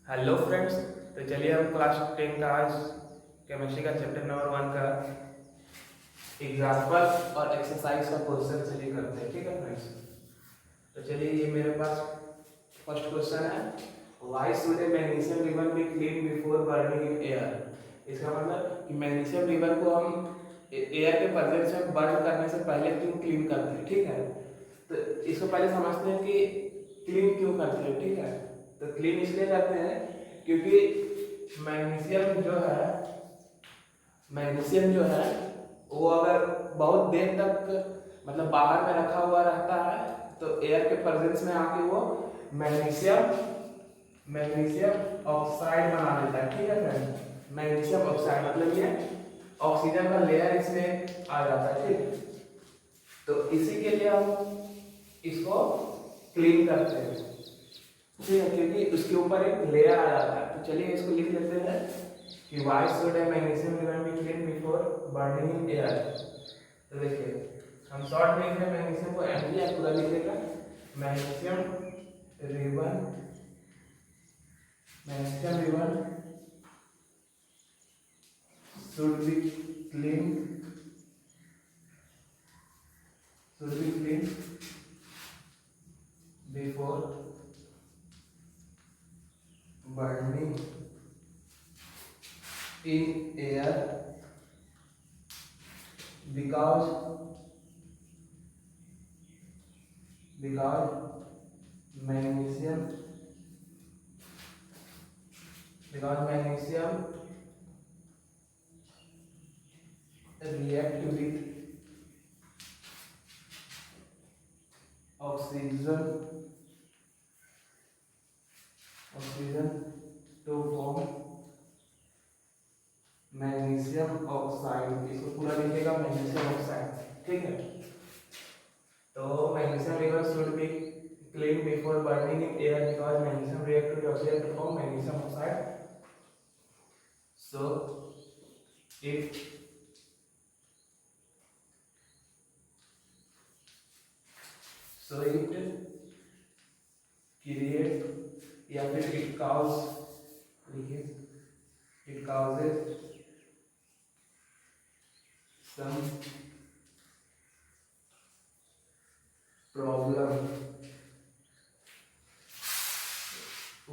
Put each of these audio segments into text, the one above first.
Hello friends. तो चलिए हम क्लास 10 का आज केमिस्ट्री का चैप्टर नंबर 1 का एग्जाम्पल और एक्सरसाइज का क्वेश्चन चलिए करते हैं। ठीक है फ्रेंड्स, तो चलिए ये मेरे पास फर्स्ट क्वेश्चन है, why should A magnesium ribbon be clean before burning in air. इसका मतलब कि मैग्नीशियम रिबन को हम एयर के प्रेजेंस में बर्न करने से पहले क्यों क्लीन करते हैं। ठीक है, तो इसको पहले समझते हैं कि क्लीन क्यों करते हैं। ठीक है, तो क्लीन इसलिए करते हैं क्योंकि मैग्नीशियम जो है वो अगर बहुत देर तक मतलब बाहर में रखा हुआ रहता है तो एयर के प्रेजेंस में आके वो मैग्नीशियम मैग्नीशियम ऑक्साइड बना देता है। ठीक है फ्रेंड, मैग्नीशियम ऑक्साइड मतलब ये ऑक्सीजन का लेयर इसमें आ जाता है। ठीक, तो इसी के लिए हम इसको क्लीन करते हैं। ठीक है, क्योंकि उसके ऊपर एक लेयर आ जाता है। तो चलिए इसको लिख लेते हैं कि why should A magnesium ribbon be clean before burning in air. तो देखिए हम शॉर्ट में लिख रहे हैं, मैग्नीशियम को एम या पूरा लिखेगा, magnesium ribbon should be clean before burning in air because magnesium react with oxygen to form magnesium oxide. इसको पूरा लिखेगा मैग्नीशियम ऑक्साइड। ठीक है, तो magnesium river should be clean before burning in air because magnesium react with oxygen to form magnesium oxide. So it create या फिर it causes some problem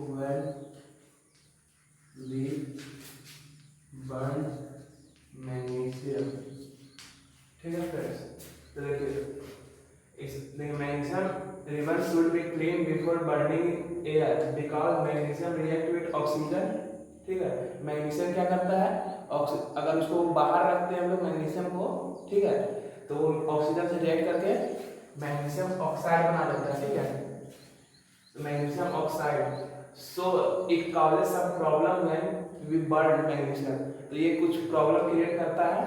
when we burn magnesium। ठीक है friends, तो देखिए magnesium ribbon should be clean before burning air because magnesium react with oxygen. ठीक है, magnesium क्या करता है, अगर उसको बाहर रखते हैं हम लोग मैग्नीशियम को, ठीक है, तो वो ऑक्सीजन से रिएक्ट करके मैग्नीशियम ऑक्साइड बना देता है। ठीक है, magnesium oxide, so it causes some problem when we burn magnesium. तो ये कुछ प्रॉब्लम क्रिएट करता है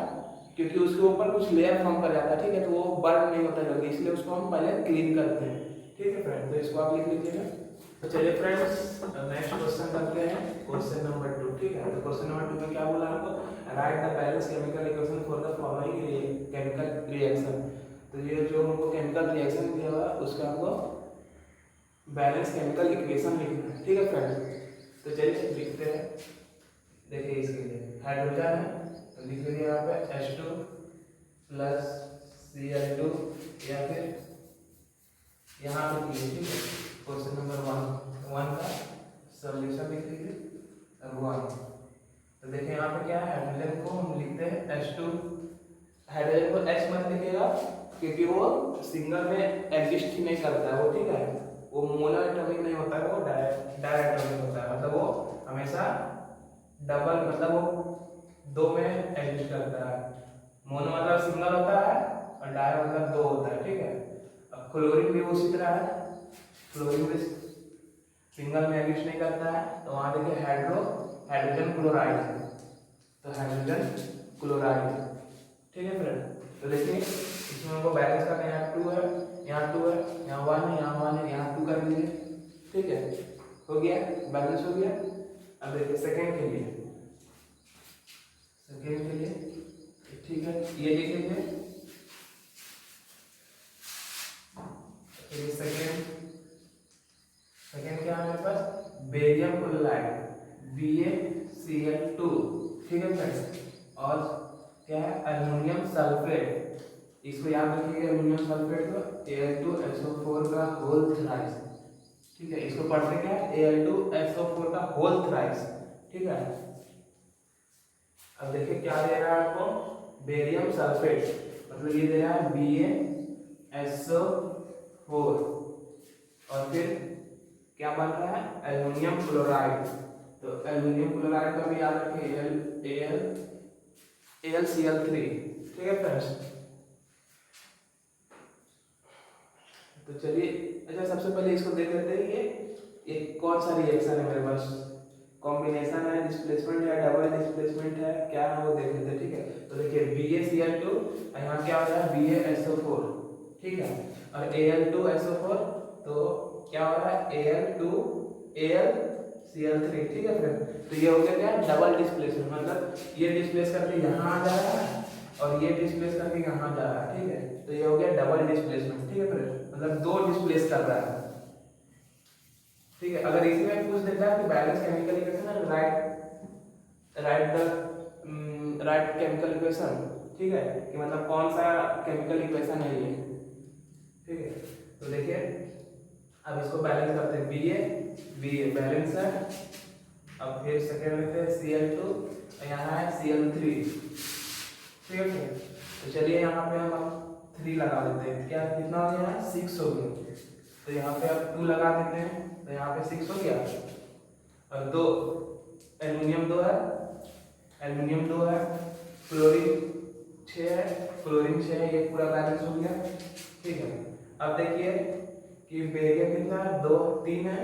क्योंकि उसके ऊपर कुछ लेयर फॉर्म कर जाता है। ठीक है, तो वो बर्न नहीं होता जल्दी, इसलिए उसको हम पहले क्लीन करते हैं। ठीक है फ्रेंड, तो इसको आप लिख लीजिएगा। तो चलिए फ्रेंड्स नेक्स्ट क्वेश्चन करते हैं, क्वेश्चन नंबर 2। ठीक है, तो क्वेश्चन नंबर 2 में क्या बोला हमको, right the balance chemical equation for the following chemical reaction. तो ये जो हमको केमिकल रिएक्शन दिया हुआ है उसका हमको बैलेंस केमिकल इक्वेशन लिखना है। ठीक है फ्रेंड्स, तो चलिए लिखते हैं। देखिए इसके लिए हाइड्रोजन है तो लिख लीजिए यहाँ पे H2 प्लस Cl2 या फिर यहाँ पे लिखिए। ठीक है, क्वेश्चन नंबर 1 का सॉल्यूशन लिख लीजिए 1। तो देखिए यहाँ पे क्या है, हाइड्रोजन को हम लिखते हैं H2। हाइड्रोजन को H मत लिखिएगा क्योंकि वो सिंगल में एग्जिस्ट ही नहीं करता है वो। ठीक है, वो मोनोएटॉमिक नहीं होता है, वो डायएटॉमिक होता है, मतलब वो हमेशा डबल मतलब वो दो में एग्जिस्ट करता है। मोनो मतलब सिंगल होता है और डाई मतलब दो होता है। ठीक है, अब क्लोरीन भी उसी तरह है, क्लोरीन भी सिंगल में एग्जिस्ट नहीं करता है। तो वहां देखिए हाइड्रोजन क्लोराइड है, तो हाइड्रोजन क्लोराइड। ठीक है फ्रेंड, तो देखिए इसमें हमको बैलेंस करना है, यहाँ 2 है, यहाँ 2 है, यहाँ 1 है, यहाँ 1 है, यहाँ 2 कर लीजिए। ठीक है, हो गया, बैलेंस हो गया। अब देखिए सेकेंड के लिए ठीक है, ये लिख लीजिए। सेकेंड क्या है हमारे पास, बेरियम क्लोराइड। BaCl2, ठीक है फ्रेंड्स। और क्या है, एल्युमिनियम सल्फेट, इसको याद रखिएगा, एल्युमिनियम सल्फेट को Al2SO4 का होल थ्राइस, ठीक है, इसको पढ़ते क्या है, Al2SO4 का होल थ्राइस, ठीक है। अब देखिए क्या दे रहा है आपको, बेरियम सल्फेट, मतलब ये दे रहा है BaSO4, और फिर क्या बन रहा है, एल्युमिनियम क्लोराइड। तो एल्युमिनियम क्लोराइड का भी याद रखिए, AlCl3, ठीक है फ्रेंड्स। तो चलिए, अच्छा सबसे पहले इसको देख लेते हैं, ये कौन सा रिएक्शन है मेरे पास, कॉम्बिनेशन है, डिस्प्लेसमेंट है, डबल डिस्प्लेसमेंट है, क्या है वो देख लेते हैं, ठीक है। तो देखिए BaCl2, यहाँ क्या हो रहा है, BaSO4, ठीक है, और Al2SO4, तो क्या हो रहा है, AlCl3, ठीक है फ्रेंड। तो ये हो गया क्या, डबल डिस्प्लेसमेंट, मतलब ये डिस्प्लेस करके यहाँ आ जा रहा है और ये डिस्प्लेस करके यहाँ जा रहा है, ठीक है। तो ये हो गया डबल डिस्प्लेसमेंट, ठीक है फ्रेंड, मतलब दो डिस्प्लेस कर रहा है, ठीक है। अगर इसी में पूछ देता है कि बैलेंस केमिकल इक्वेशन है, राइट केमिकल इक्वेशन, ठीक है, कि मतलब कौन सा केमिकल इक्वेशन है ये, ठीक है। तो देखिए अब इसको बैलेंस करते हैं, BA बैलेंस है, अब फिर सेकेंड लेते हैं Cl2, और यहाँ है Cl3, ठीक है। तो चलिए यहाँ पे हम 3 लगा देते हैं, क्या कितना हो गया, 6 हो गया। तो यहाँ पे अब 2 लगा देते हैं, तो यहाँ पे 6 हो गया, और 2 एल्युमिनियम 2 है, क्लोरीन 6 है, क्लोरीन 6 है, ये पूरा बैलेंस हो गया, ठीक है। अब देखिए कि बेरियम कितना है, 2 3 है,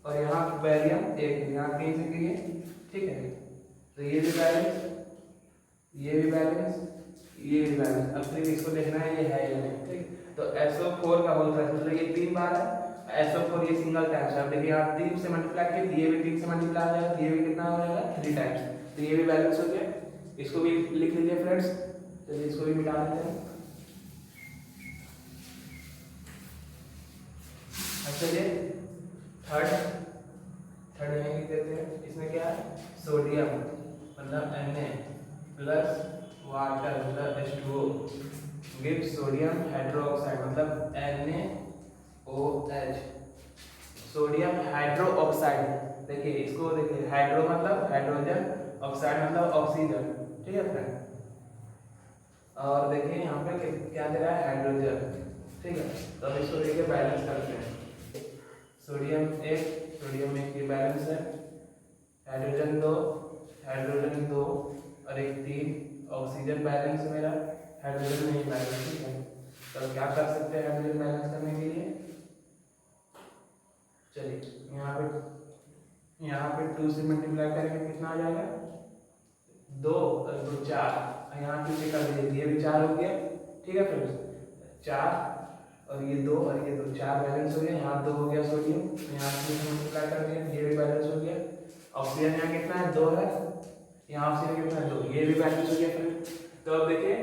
और यहाँ बेरियम 1 है, यहाँ 3 से किए, ठीक है। तो ये भी बैलेंस, ये भी बैलेंस, ये भी बैलेंस। अब सिर्फ इसको देखना है ये है या नहीं, ठीक। तो SO4 का होल थ्राइस, मतलब ये 3 बार है, SO4 ये सिंगल टाइम्स है। अब देखिए यहाँ 3 से मल्टीप्लाई किया, ये भी 3 से मल्टीप्लाई हो जाएगा, ये भी कितना हो जाएगा, 3 टाइम्स, तो ये भी बैलेंस हो गया। इसको भी लिख लीजिए फ्रेंड्स, चलिए इसको भी मिटा देते हैं। चलिए थर्ड में लिख देते हैं, इसमें क्या है, सोडियम मतलब Na प्लस वाटर मतलब H2O गिव सोडियम हाइड्रोक्साइड मतलब NaOH, सोडियम हाइड्रोक्साइड। देखिए इसको देखिए, हाइड्रो मतलब हाइड्रोजन, ऑक्साइड मतलब ऑक्सीजन, ठीक है फ्रेंड। और देखिए यहाँ पे क्या दे रहा है, हाइड्रोजन, ठीक है। तो अब इसको देखिए बैलेंस करते हैं, सोडियम 1 की बैलेंस है, हाइड्रोजन 2 और 1 3, ऑक्सीजन बैलेंस है मेरा, हाइड्रोजन नहीं बैलेंस, ठीक है। तो क्या कर सकते हैं हाइड्रोजन बैलेंस करने के लिए, चलिए यहाँ पे 2 से मल्टीप्लाई करेंगे, कितना आ जाएगा, 2 और 2 4, यहाँ 2 से कर दीजिए, ये भी 4 हो गया, ठीक है फ्रेंड्स, 4 और ये 2 और ये 2, 4 बैलेंस हो गया, यहाँ 2 हो गया सोडियम, यहाँ 2 से मल्टीप्लाई कर दिया, ये भी बैलेंस हो गया। ऑक्सीजन यहाँ कितना है, 2 है, यहाँ ऑक्सीजन कितना है, 2, ये भी बैलेंस हो गया फ्रेंड्स। तो अब देखिए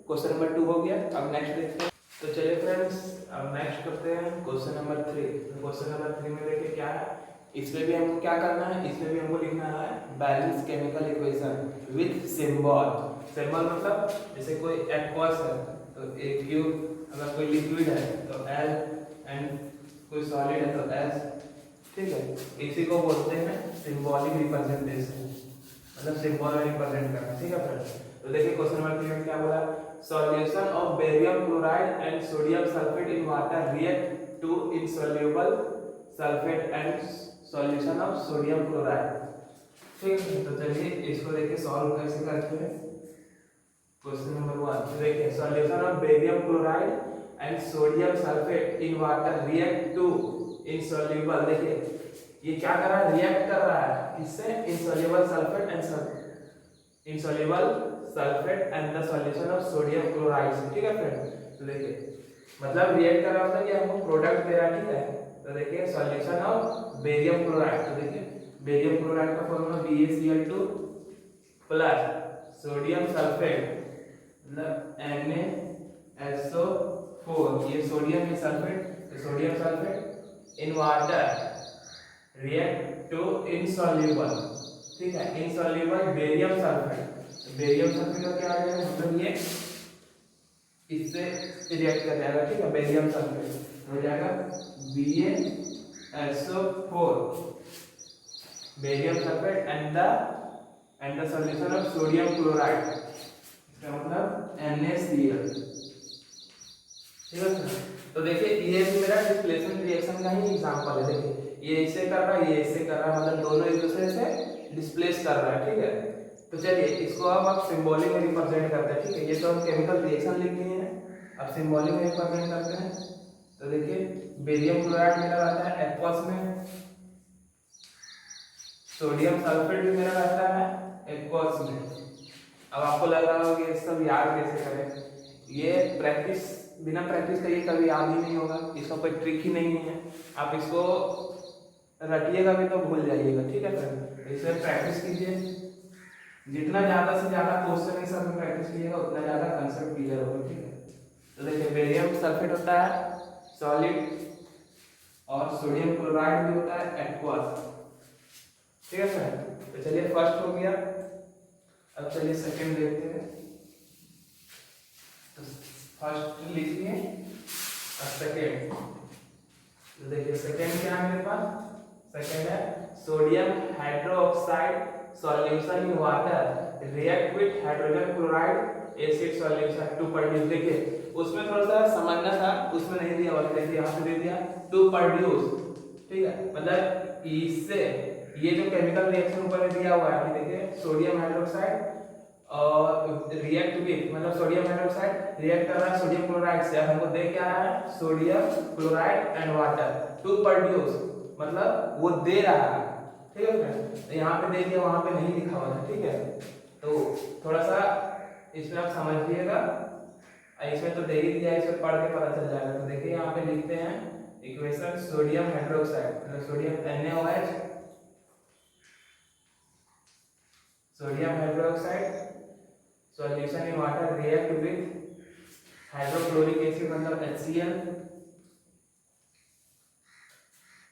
क्वेश्चन नंबर 2 हो गया। अब नेक्स्ट देखते हैं, तो चलिए फ्रेंड्स अब नेक्स्ट करते हैं क्वेश्चन नंबर 3। तो क्वेश्चन नंबर 3 में देखिए क्या है, इसमें भी हमको क्या करना है, इसमें भी हमको लिखना है balance chemical equation with symbol. Symbol मतलब जैसे कोई एक्वस है तो एक क्यूब, अगर कोई लिक्विड है तो L एंड कोई सॉलिड है तो S, ठीक है। इसी को बोलते हैं सिंबॉलिक रिप्रेजेंटेशन, मतलब सिंबल में रिप्रेजेंट करना, ठीक है फ्रेंड्स। तो देखिए क्वेश्चन नंबर 3 में क्या बोला, solution of barium chloride and sodium sulphate in water react to insoluble sulphate and solution of sodium chloride, ठीक है। तो चलिए इसको देखिए सॉल्व कैसे करते हैं। क्वेश्चन नंबर 1 देखिए, solution of barium chloride and sodium sulphate in water react to insoluble. देखिए ये क्या कर रहा है, रिएक्ट कर रहा है इससे, insoluble sulphate and the solution of sodium chloride, ठीक है फ्रेंड। तो देखिए मतलब रिएक्ट कर रहा होता है कि हमको प्रोडक्ट दे रहा है, ठीक है। तो देखिए सॉल्यूशन ऑफ बेरियम क्लोराइड, तो देखिए बेरियम क्लोराइड का formula BaCl2 plus sodium sulphate मतलब NaSO4, ये सोडियम है सल्फेट, तो sodium sulphate in water react to insoluble ठीक है, insoluble barium sulphate. Barium sulphate का क्या आ जाएगा, मतलब ये इससे रिएक्ट कर जाएगा, ठीक है, बेरियम सल्फेट हो जाएगा BaSO4 barium sulphate and the solution of sodium chloride, इसका मतलब NaCl, ठीक है सर। तो देखिए ये भी मेरा डिस्प्लेसमेंट रिएक्शन का ही एग्जांपल है। देखिए ये इससे कर रहा है, ये इससे कर रहा है, मतलब दोनों एक दूसरे से डिस्प्लेस कर रहा है, ठीक है। तो चलिए इसको अब आप सिंबॉलिक में रिप्रेजेंट करते हैं, ठीक है। ये तो हम केमिकल रिएक्शन लिख लिए हैं, अब सिंबॉलिक में रिप्रेजेंट करते हैं। तो देखिए बेरियम क्लोराइड मेरा रहता है एक्वस में, सोडियम सल्फेट भी मेरा रहता है एक्वस में। अब आपको लग रहा होगा कि ये सब याद कैसे करें, ये प्रैक्टिस, बिना प्रैक्टिस का ये कभी याद ही नहीं होगा, इसका कोई ट्रिक ही नहीं है। आप इसको रटिएगा भी तो भूल जाइएगा, ठीक है फ्रेंड। इसमें प्रैक्टिस कीजिए, जितना ज़्यादा से ज़्यादा क्वेश्चन इस सब में प्रैक्टिस कीजिएगा उतना ज़्यादा कंसेप्ट क्लियर होगा, ठीक है। तो देखिए बेरियम सल्फेट होता है सॉलिड और सोडियम क्लोराइड भी होता है एक्वस, ठीक है फ्रेंड। तो चलिए फर्स्ट हो गया, अब चलिए सेकंड देखते हैं। तो फर्स्ट लिख लिए और सेकंड, तो देखिए सेकंड क्या है मेरे पास, सेकंड है sodium hydroxide solution in water react with hydrogen chloride acid solution to produce. देखिए उसमें थोड़ा सा समझना था, उसमें नहीं दिया हुआ, देखिए यहाँ पे दे दिया टू प्रोड्यूस, ठीक है। मतलब इससे ये जो केमिकल रिएक्शन ऊपर में दिया हुआ है, देखिए सोडियम हाइड्रोक्साइड और रिएक्ट विद, मतलब सोडियम हाइड्रोक्साइड रिएक्ट कर रहा है सोडियम क्लोराइड से, हमको दे क्या रहा है sodium chloride and water to produce, मतलब वो दे रहा है, ठीक है फ्रेंड। तो यहाँ पे दे दिया, वहां पे नहीं लिखा हुआ था, ठीक है। तो थोड़ा सा इसमें आप समझिएगा, इसमें तो दे ही दिया, इसमें पढ़ के पता चल जाएगा। तो देखिए यहाँ पे लिखते हैं इक्वेशन सोडियम हाइड्रोक्साइड, मतलब sodium NaOH, sodium hydroxide solution in water react with hydrochloric acid, मतलब HCl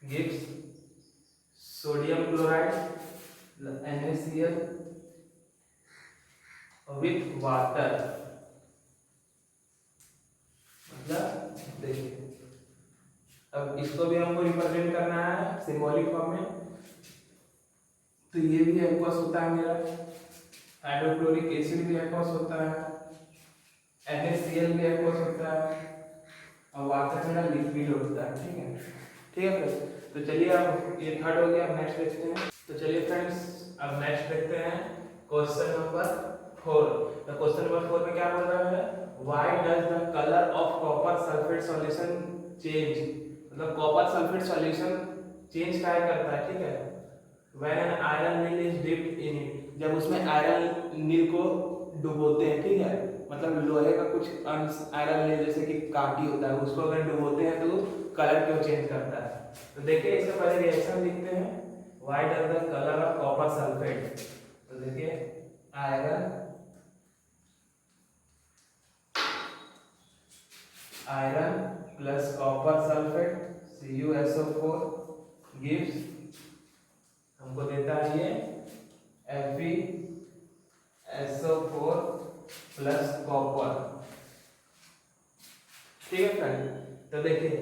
gives sodium chloride NaCl with water. मतलब देखिए अब इसको भी हमको रिप्रेजेंट करना है सिंबॉलिक फॉर्म में, तो ये भी एक्वस होता है मेरा, हाइड्रोक्लोरिक एसिड भी एक्वस होता है, NaCl भी एक्वस होता है और वाटर मेरा लिक्विड होता है, ठीक है, ठीक है फ्रेंड्स। तो चलिए अब ये थर्ड हो गया, अब नेक्स्ट देखते हैं। तो चलिए फ्रेंड्स अब नेक्स्ट देखते हैं क्वेश्चन नंबर 4। तो क्वेश्चन नंबर 4 में क्या बोल रहा है, why does the colour of copper sulphate solution change, मतलब कॉपर सल्फेट सॉल्यूशन चेंज क्या करता है, ठीक है। When an iron nail is dipped in it, जब उसमें आयरन नील को डुबोते हैं, ठीक है, मतलब लोहे का कुछ अंश आयरन नील जैसे कि काटी होता है, उसको अगर डुबोते हैं तो कलर क्यों चेंज करता है। तो देखिए इससे पहले रिएक्शन लिखते हैं, why does the colour of copper sulphate. तो देखिए iron plus copper sulphate CuSO4 gives, हमको देता है ये FeSO4 प्लस कॉपर, ठीक है फ्रेंड। तो देखिए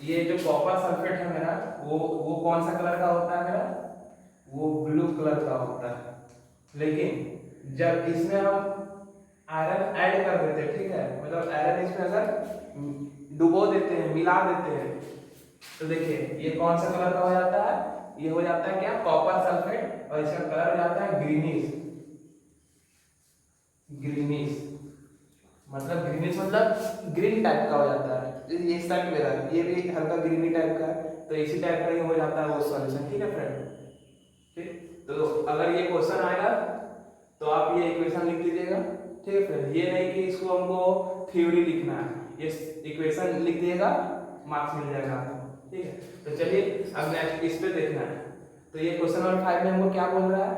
ये जो कॉपर सल्फेट है मेरा, वो कौन सा कलर का होता है मेरा, वो ब्लू कलर का होता है। लेकिन जब इसमें हम आयरन ऐड कर देते हैं, ठीक है, मतलब आयरन इसमें अगर डुबो देते हैं, मिला देते हैं, तो देखिए ये कौन सा कलर का हो जाता है, ये हो जाता है क्या कॉपर सल्फेट, और इसका कलर हो जाता है ग्रीनिश, ग्रीनिश मतलब ग्रीनिश मतलब ग्रीन टाइप का हो जाता है। ये सेट मेरा ये भी हल्का ग्रीनी टाइप का है, तो इसी टाइप का ही हो जाता है वो सॉल्यूशन, ठीक है फ्रेंड। ठीक, तो अगर ये क्वेश्चन आएगा तो आप ये इक्वेशन लिख लीजिएगा, ठीक है फ्रेंड। ये नहीं कि इसको हमको थ्योरी लिखना है, ये इक्वेशन लिख दिएगा, मार्क्स मिल जाएगा आपको, ठीक है। तो चलिए अब नेक्स्ट इस पे देखना है। तो ये क्वेश्चन नंबर 5 में हमको क्या बोल रहा है,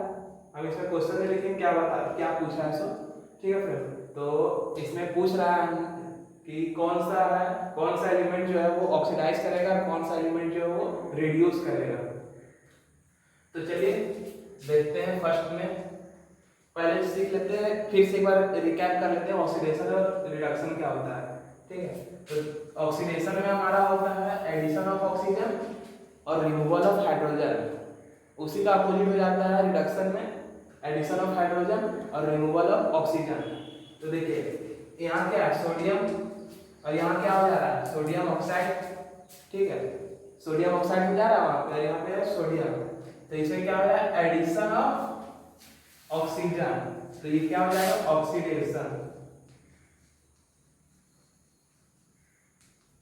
हम इसमें क्वेश्चन में लिखेंगे क्या पूछा है सो, ठीक है फ्रेंड। तो इसमें पूछ रहा है कि कौन सा एलिमेंट जो है वो ऑक्सीडाइज करेगा, कौन सा एलिमेंट जो है वो रिड्यूस करेगा। तो चलिए देखते हैं फर्स्ट में, पहले सीख लेते हैं, फिर से एक बार रिकैप कर लेते हैं ऑक्सीडेशन और रिडक्शन क्या होता है। ठीक है, तो ऑक्सीडेशन में हमारा होता है एडिशन ऑफ ऑक्सीजन और रिमूवल ऑफ हाइड्रोजन, उसी का अपोजिट हो जाता है रिडक्शन में एडिशन ऑफ हाइड्रोजन और रिमूवल ऑफ ऑक्सीजन। तो देखिए यहाँ क्या है सोडियम, और यहाँ क्या हो जा रहा है सोडियम ऑक्साइड। ठीक है, सोडियम ऑक्साइड हो जा रहा है वहाँ पे, यहाँ पे है सोडियम, तो इसमें क्या हो रहा है एडिशन ऑफ ऑक्सीजन, तो ये क्या हो जाएगा ऑक्सीडेशन।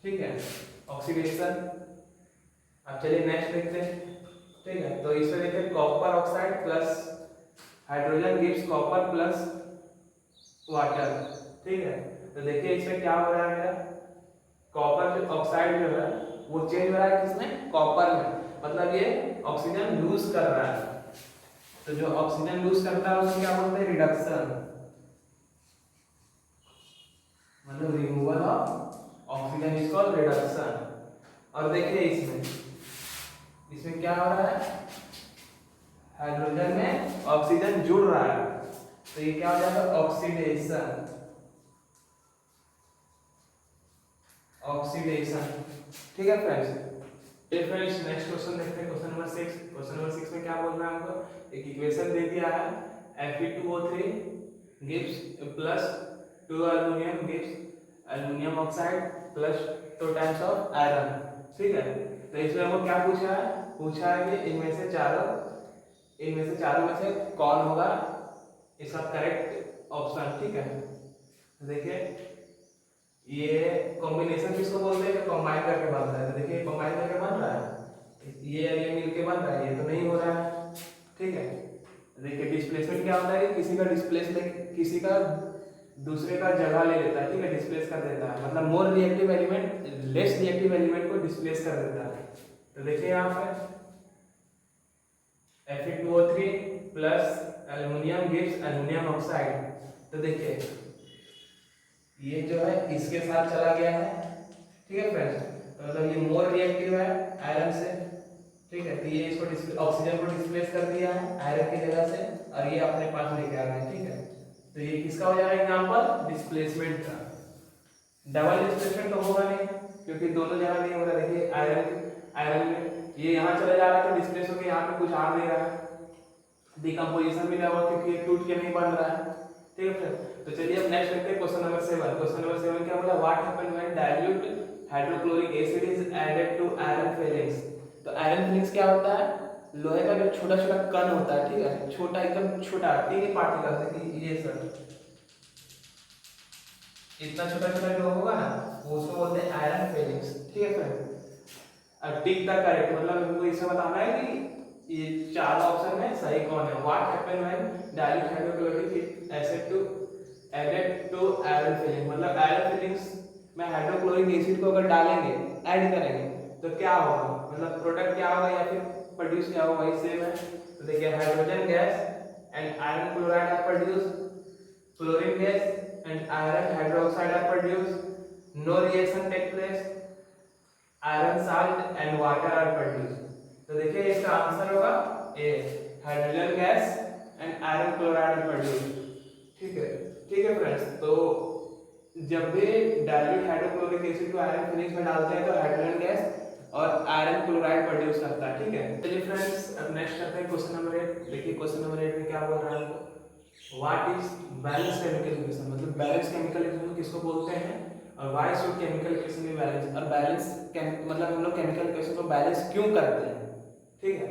ठीक है, ऑक्सीडेशन। अब चलिए नेक्स्ट देखते हैं। ठीक है, तो इसमें देखिए copper oxide plus hydrogen gives copper plus water. ठीक है, तो देखिए इसमें क्या हो रहा है मेरा कॉपर ऑक्साइड जो है वो चेंज हो रहा है किसमें कॉपर में, मतलब ये ऑक्सीजन लूज कर रहा है। तो जो ऑक्सीजन लूज करता है उसको क्या बोलते हैं रिडक्शन, मतलब removal of oxygen is called reduction. और देखिए इसमें क्या हो रहा है हाइड्रोजन में ऑक्सीजन जुड़ रहा है, तो ये क्या हो जाएगा ऑक्सीडेशन। ऑक्सीडेशन। ठीक है फ्रेंड्स, नेक्स्ट क्वेश्चन देखते हैं, क्वेश्चन नंबर 6। क्वेश्चन नंबर 6 में क्या बोल रहा है हमको, एक इक्वेशन दे दिया है Fe2O3 gives plus 2 aluminum gives aluminum oxide plus 2 times of iron। ठीक है, तो इसमें हमको क्या पूछा है कि इनमें से चारों में से कौन होगा इसका करेक्ट ऑप्शन। ठीक है, देखिए ये कॉम्बिनेशन किसको बोलते हैं, कंबाइन करके बन रहा है, तो देखिए कंबाइन करके बन रहा है, ये मिलके बन रहा है, ये तो नहीं हो रहा है। ठीक है, देखिए डिस्प्लेसमेंट क्या होता है, किसी का दूसरे का जगह ले लेता है। ठीक है, डिस्प्लेस कर देता है, मतलब more reactive element less reactive element को डिस्प्लेस कर देता है। तो देखिए यहाँ पे Fe2O3 plus aluminium gives aluminium oxide, तो देखिए ये जो है इसके साथ चला गया है। ठीक है फ्रेंड्स, तो मतलब ये मोर रिएक्टिव है आयरन से। ठीक है, तो ये इसको ऑक्सीजन को डिस्प्लेस कर दिया है आयरन की जगह से, और ये अपने पास लेके आ गए। ठीक है, तो ये किसका हो जाएगा एग्जांपल डिस्प्लेसमेंट का। डबल डिस्प्लेसमेंट तो होगा नहीं क्योंकि दोनों जगह नहीं हो रहा। देखिए आयरन में ये यहाँ चला जा रहा है तो डिस्प्लेस होकर यहाँ पे कुछ आ नहीं रहा है, डिकम्पोजिशन भी नहीं हुआ क्योंकि ये टूट के नहीं बन रहा है। ठीक है फ्रेंड, तो चलिए अब नेक्स्ट देखते हैं क्वेश्चन नंबर 7। क्वेश्चन नंबर 7 क्या बोला, what happened when dilute hydrochloric acid is added to iron filings. तो आयरन फिलिंग्स क्या होता है, लोहे का जो छोटा छोटा कण होता है। ठीक है, छोटा एकदम छोटा टीनी पार्टिकल है, ये सब इतना छोटा छोटा जो होगा ना वो उसको बोलते हैं आयरन फिलिंग्स। ठीक है फ्रेंड, अब टिक द करेक्ट, मतलब हमको इससे बताना है कि ये चार ऑप्शन में सही कौन है। What happened when dilute hydrochloric acid to added to iron filing, मतलब आयरन फिलिंग्स में हाइड्रोक्लोरिक एसिड को अगर डालेंगे ऐड करेंगे तो क्या होगा, मतलब प्रोडक्ट क्या होगा या फिर प्रोड्यूस क्या होगा, वही सेम है। तो देखिए hydrogen gas and iron chloride are produce, chlorine gas and iron hydroxide are produce, no reaction take place, iron salt and water are produce. तो देखिए इसका आंसर होगा A, hydrogen gas and iron chloride are produce. ठीक है friends, तो जब भी dilute hydrochloric acid को आयरन फिलिंग्स में डालते हैं तो हाइड्रोजन गैस और आयरन क्लोराइड प्रोड्यूस करता है। ठीक है, चलिए फ्रेंड्स अब नेक्स्ट करते हैं क्वेश्चन नंबर 8। देखिए क्वेश्चन नंबर 8 में क्या बोल रहा है हमको, what is balance chemical equation, मतलब बैलेंस केमिकल इक्वेशन किसको बोलते हैं और why should chemical equation be balance, और बैलेंस मतलब हम लोग केमिकल इक्वेशन को बैलेंस क्यों करते हैं। ठीक है,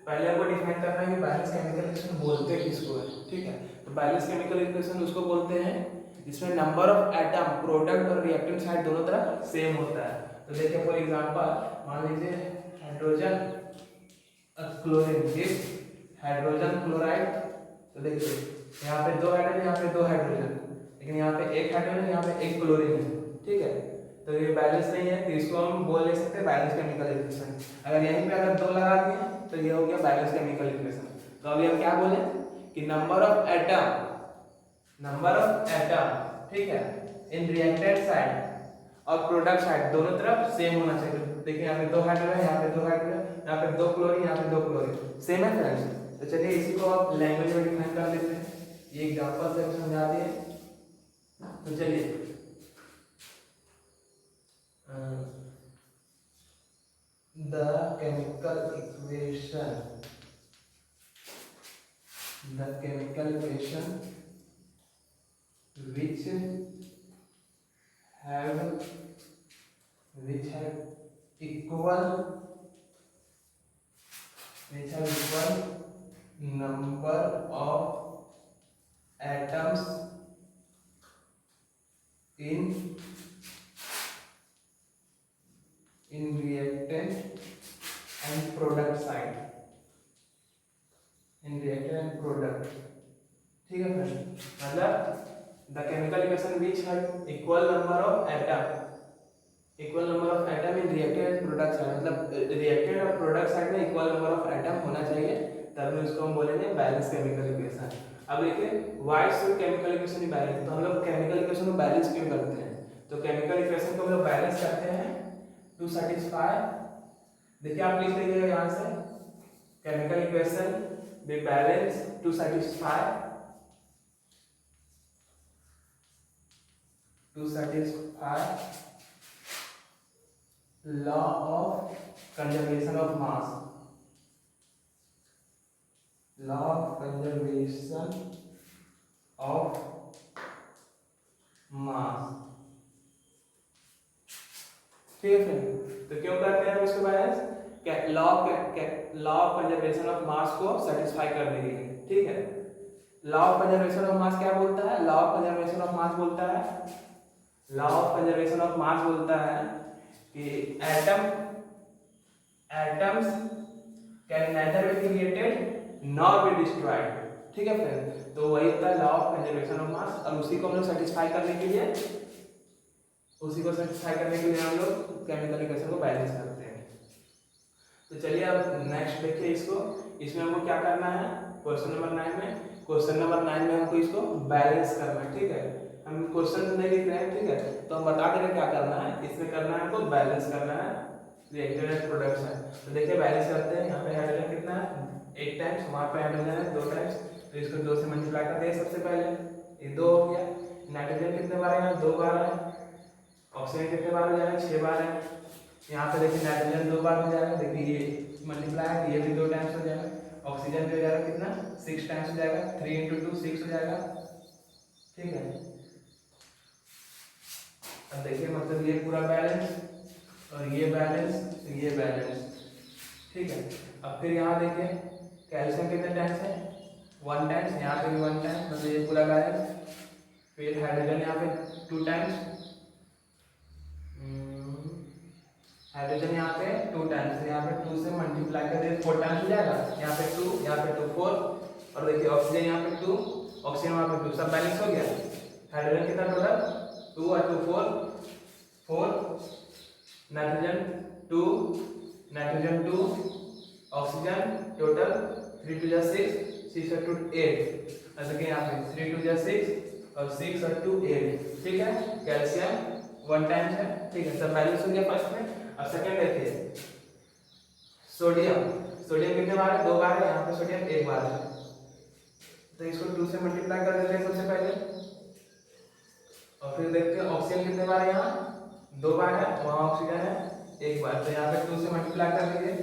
पहले हमको डिफाइन करना है कि बैलेंस केमिकल इक्वेशन बोलते किसको है। ठीक है, तो बैलेंस केमिकल इक्वेशन उसको बोलते हैं जिसमें नंबर ऑफ एटम प्रोडक्ट और रिएक्टेंट साइड दोनों तरफ सेम होता है। तो देखिए फॉर एग्जांपल मान लीजिए hydrogen chlorine gives hydrogen chloride, तो देखिए यहाँ पे दो हाइड्रोजन, यहाँ पे दो हाइड्रोजन, लेकिन यहाँ पे एक हाइड्रोजन, यहाँ पे एक क्लोरीन है। ठीक है, तो ये बैलेंस नहीं है, तो इसको हम बोल नहीं सकते बैलेंस केमिकल इक्वेशन। अगर यहीं पे अगर दो लगा दिए तो ये हो गया बैलेंस केमिकल इक्वेशन। तो अभी हम क्या बोले कि नंबर ऑफ एटम, ठीक है, इन रिएक्टेंट साइड और प्रोडक्ट साइड दोनों तरफ सेम होना चाहिए। देखिए यहाँ पे दो हाइड्रोजन, यहाँ पे दो हाइड्रोजन, यहाँ पे दो क्लोरीन, यहाँ पे दो क्लोरीन, सेम है फ्रेंड्स। तो चलिए इसी को आप लैंग्वेज में डिफाइन कर लेते हैं, ये एग्जांपल से समझा दिए। तो चलिए the chemical equation which have equal number of atoms in reactant and product side, ठीक है फ्रेंड। मतलब the chemical equation which have equal number of atom in reacted and product side, मतलब रिएक्टेड और प्रोडक्ट साइड में equal number of atom होना चाहिए, तभी उसको हम बोलेंगे बैलेंस केमिकल इक्वेशन। अब देखिए why should chemical equation be balance, तो हम लोग केमिकल इक्वेशन को बैलेंस क्यों करते हैं? तो केमिकल इक्वेशन को हम लोग बैलेंस करते हैं टू सैटिस्फाई, देखिए आप लिख लीजिएगा यहाँ से, chemical equation be balance to satisfy law of conservation of mass, ठीक है फ्रेंड। तो क्यों करते हैं हम इसको balance? Law of conservation of mass को सेटिस्फाई करने के लिए, ठीक है। Law of conservation of mass क्या बोलता है? Law of conservation of mass बोलता है कि atoms can nether be created nor be destroyed, ठीक है फ्रेंड। तो वही था law of conservation of mass, और उसी को हम लोग सेटिस्फाई करने के लिए हम लोग केमिकल इक्वेशन को बैलेंस करते हैं। तो चलिए अब नेक्स्ट देखिए इसको, इसमें हमको क्या करना है? क्वेश्चन नंबर 9 में हमको इसको बैलेंस करना है, ठीक है। हम क्वेश्चन नहीं लिख रहे हैं, ठीक है, तो हम बता दे रहे हैं क्या करना है। इसमें करना है हमको बैलेंस करना है रिएक्टेड एंड प्रोडक्ट्स है। तो देखिए बैलेंस करते हैं, यहाँ पे हाइड्रोजन कितना है 1 टाइम्स, वहाँ पे हाइड्रोजन है 2 टाइम्स, तो इसको 2 से मल्टीप्लाई कर दें सबसे पहले, ये 2 हो गया। नाइट्रोजन कितने बार है? 2 बार है। ऑक्सीजन कितने बार हो जाएगा? 6 बार है। यहाँ पे देखिए नाइट्रोजन 2 बार हो जाएगा, देखिए ये मल्टीप्लाई है, ये भी 2 टाइम्स हो जाएगा। ऑक्सीजन भी हो जाएगा कितना? 6 टाइम्स हो जाएगा, 3 × 2 6 हो जाएगा, ठीक है। अब देखिए मतलब ये पूरा बैलेंस और ये बैलेंस, ठीक है। अब फिर यहाँ देखिए कैल्शियम कितने टाइम्स है? 1 टाइम्स, यहाँ पे भी 1 टाइम्स, मतलब ये पूरा बैलेंस। फिर हाइड्रोजन यहाँ पे 2 टाइम्स, हाइड्रोजन यहाँ पे 2 टाइम्स, यहाँ पे 2 से मल्टीप्लाई कर दे 4 टाइम्स हो जाएगा, यहाँ पे 2 4, और देखिए ऑक्सीजन यहाँ पे 2, ऑक्सीजन वहाँ पे 2, सब बैलेंस हो गया। हाइड्रोजन कितना टोटल? 2 और 2 4, नाइट्रोजन 2, ऑक्सीजन टोटल 3 × 2 = 6, 6 और 2 8, और देखिए यहाँ पे 3 × 2 = 6 और 6 और 2 8, ठीक है। कैल्शियम 1 टाइम्स है, ठीक है, सब बैलेंस हो गया फर्स्ट में। अब सेकंड देखिए सोडियम कितने बार है? 2 बार है, यहाँ पे सोडियम 1 बार है, तो इसको 2 से मल्टीप्लाई कर देते हैं सबसे पहले। और फिर देखते हैं ऑक्सीजन कितने बार है? यहाँ 2 बार है, वहाँ ऑक्सीजन है 1 बार, तो यहाँ पे 2 से मल्टीप्लाई कर दीजिए।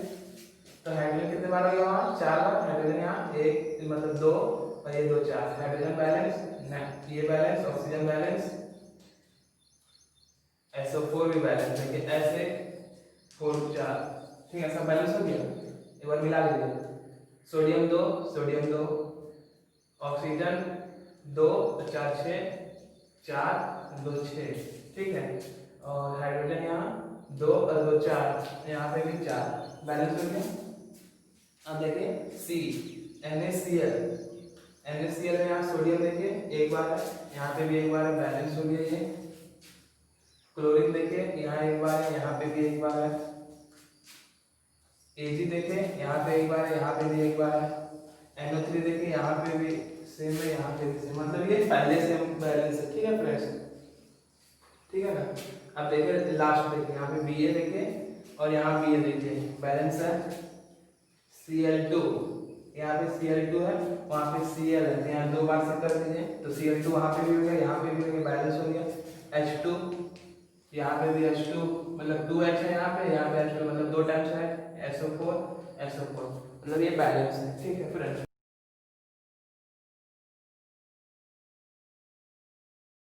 तो हाइड्रोजन कितने बार हो गया? वहाँ 4 बार, हाइड्रोजन यहाँ 1 मतलब 2 और ये 2 4, हाइड्रोजन बैलेंस, ये बैलेंस, ऑक्सीजन बैलेंस, SO4 भी बैलेंस, देखिए SA4 4, ठीक है, सब बैलेंस हो गया। एक बार मिला लीजिए, सोडियम 2, ऑक्सीजन 2 4 6, 4 2 6, ठीक है, और हाइड्रोजन यहाँ 2 और 2 4, यहाँ पे भी 4, बैलेंस हो गया। अब देखिए NaCl में यहाँ सोडियम देखिए 1 बार है, यहाँ पे भी 1 बार है, बैलेंस हो गया ये। क्लोरीन देखिए यहाँ 1 बार है, यहाँ पे भी 1 बार है। Ag देखिए यहाँ पे 1 बार है, यहाँ पे भी 1 बार है। NO3 देखिए यहाँ पे भी सेम है, यहाँ पे भी सेम, मतलब ये पहले से बैलेंस है, ठीक है फ्रेंड्स, ठीक है ना। अब देखिए लास्ट देखिए यहाँ पे Ba देखिए और यहाँ Ba देखिए बैलेंस है। Cl2 यहाँ पे Cl2 है, वहाँ पे Cl है, यहाँ 2 बार से कर दीजिए तो Cl2 वहाँ पे भी हो गया, यहाँ पे भी हो गया, बैलेंस हो गया। H2 यहाँ पे भी H2 मतलब 2H है, यहाँ पे H2 मतलब 2 टाइम्स है, SO4 SO4 मतलब ये बैलेंस है। ठीक है फ्रेंड्स।